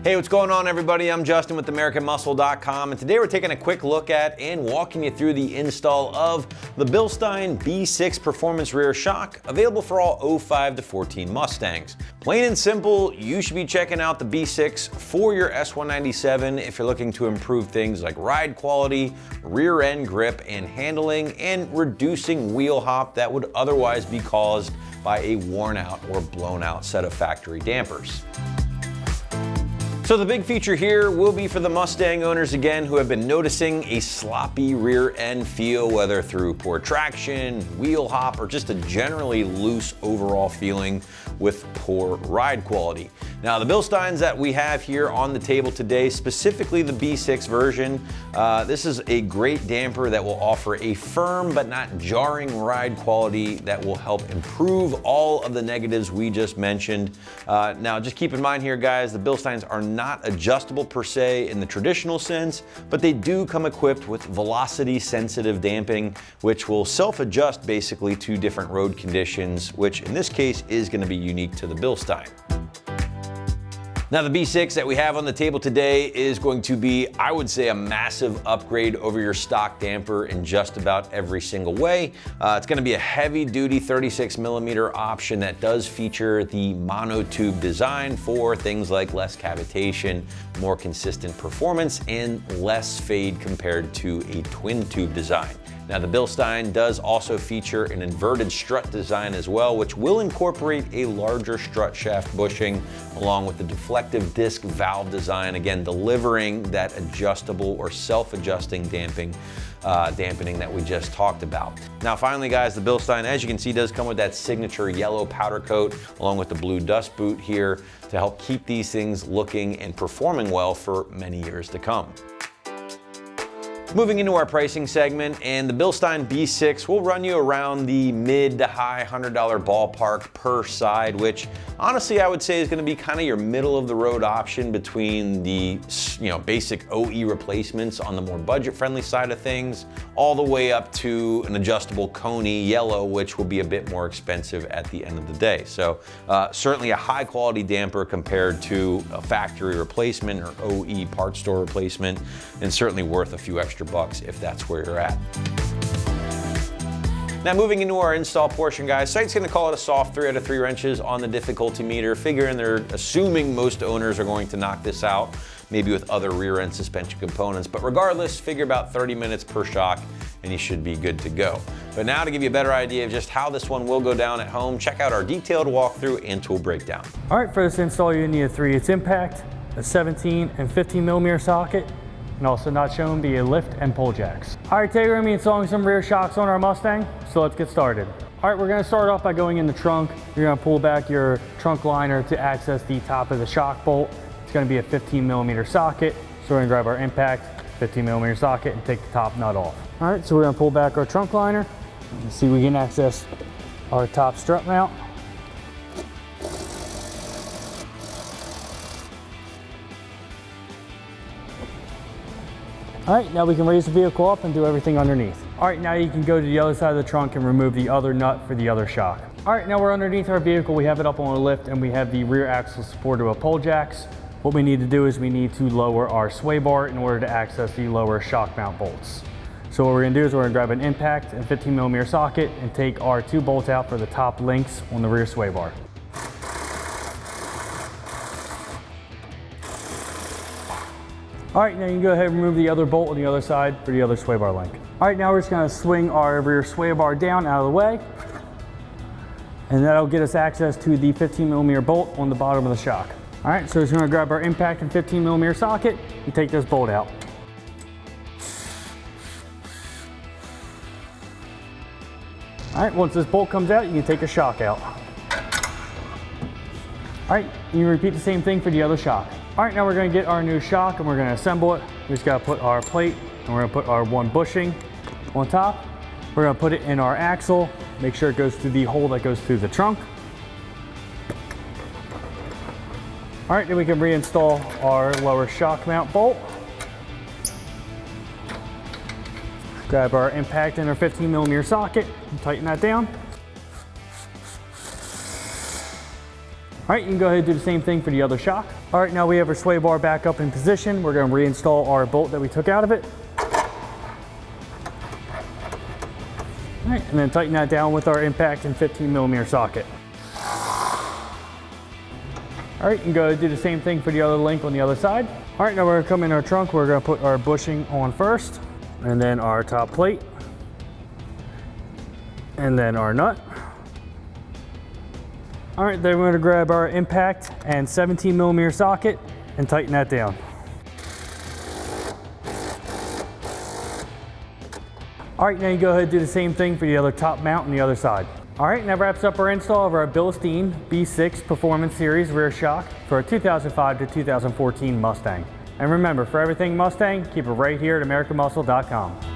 Hey, what's going on, everybody? I'm Justin with AmericanMuscle.com, and today we're taking a quick look at and walking you through the install of the Bilstein B6 Performance Rear Shock, available for all 05 to 14 Mustangs. Plain and simple, you should be checking out the B6 for your S197 if you're looking to improve things like ride quality, rear end grip and handling, and reducing wheel hop that would otherwise be caused by a worn out or blown out set of factory dampers. So the big feature here will be for the Mustang owners, again, who have been noticing a sloppy rear end feel, whether through poor traction, wheel hop, or just a generally loose overall feeling with poor ride quality. Now, the Bilsteins that we have here on the table today, specifically the B6 version, this is a great damper that will offer a firm but not jarring ride quality that will help improve all of the negatives we just mentioned. Now, just keep in mind here, guys, the Bilsteins are not adjustable per se in the traditional sense, but they do come equipped with velocity sensitive damping, which will self-adjust basically to different road conditions, which in this case is going to be unique to the Bilstein. Now, the B6 that we have on the table today is going to be, I would say, a massive upgrade over your stock damper in just about every single way. It's going to be a heavy-duty 36mm option that does feature the monotube design for things like less cavitation, more consistent performance, and less fade compared to a twin-tube design. Now, the Bilstein does also feature an inverted strut design as well, which will incorporate a larger strut shaft bushing along with the deflective disc valve design, again, delivering that adjustable or self-adjusting dampening that we just talked about. Now, finally, guys, the Bilstein, as you can see, does come with that signature yellow powder coat along with the blue dust boot here to help keep these things looking and performing well for many years to come. Moving into our pricing segment, and the Bilstein B6 will run you around the mid to high $100 ballpark per side, which honestly I would say is going to be kind of your middle of the road option between the basic OE replacements on the more budget friendly side of things, all the way up to an adjustable Koni yellow, which will be a bit more expensive at the end of the day. So certainly a high quality damper compared to a factory replacement or OE parts store replacement, and certainly worth a few extra bucks if that's where you're at. Now, moving into our install portion, guys, site's gonna call it a soft 3 out of 3 wrenches on the difficulty meter, figuring they're assuming most owners are going to knock this out, maybe with other rear end suspension components, but regardless, figure about 30 minutes per shock and you should be good to go. But now, to give you a better idea of just how this one will go down at home, check out our detailed walkthrough and tool breakdown. All right, for this install, you need a 3/8 impact, a 17 and 15mm socket, and also not shown be a lift and pull jacks. All right, today we're gonna be installing some rear shocks on our Mustang, so let's get started. All right, we're gonna start off by going in the trunk. You're gonna pull back your trunk liner to access the top of the shock bolt. It's gonna be a 15mm socket, so we're gonna grab our impact, 15mm socket, and take the top nut off. All right, so we're gonna pull back our trunk liner and see if we can access our top strut mount. All right, now we can raise the vehicle up and do everything underneath. All right, now you can go to the other side of the trunk and remove the other nut for the other shock. All right, now we're underneath our vehicle. We have it up on a lift and we have the rear axle supported with pull jacks. What we need to do is we need to lower our sway bar in order to access the lower shock mount bolts. So what we're gonna do is we're gonna grab an impact and 15mm socket and take our 2 bolts out for the top links on the rear sway bar. All right, now you can go ahead and remove the other bolt on the other side for the other sway bar link. All right, now we're just gonna swing our rear sway bar down out of the way, and that'll get us access to the 15mm bolt on the bottom of the shock. All right, so we're just gonna grab our impact and 15mm socket and take this bolt out. All right, once this bolt comes out, you can take a shock out. All right, you repeat the same thing for the other shock. All right, now we're gonna get our new shock and we're gonna assemble it. We just gotta put our plate and we're gonna put our 1 bushing on top. We're gonna put it in our axle, make sure it goes through the hole that goes through the trunk. All right, then we can reinstall our lower shock mount bolt. Grab our impact and our 15mm socket and tighten that down. All right, you can go ahead and do the same thing for the other shock. All right, now we have our sway bar back up in position. We're going to reinstall our bolt that we took out of it. All right, and then tighten that down with our impact and 15mm socket. All right, you can go ahead and do the same thing for the other link on the other side. All right, now we're going to come in our trunk. We're going to put our bushing on first, and then our top plate, and then our nut. All right, then we're going to grab our impact and 17mm socket and tighten that down. All right, now you go ahead and do the same thing for the other top mount on the other side. All right, and that wraps up our install of our Bilstein B6 Performance Series rear shock for a 2005 to 2014 Mustang. And remember, for everything Mustang, keep it right here at AmericanMuscle.com.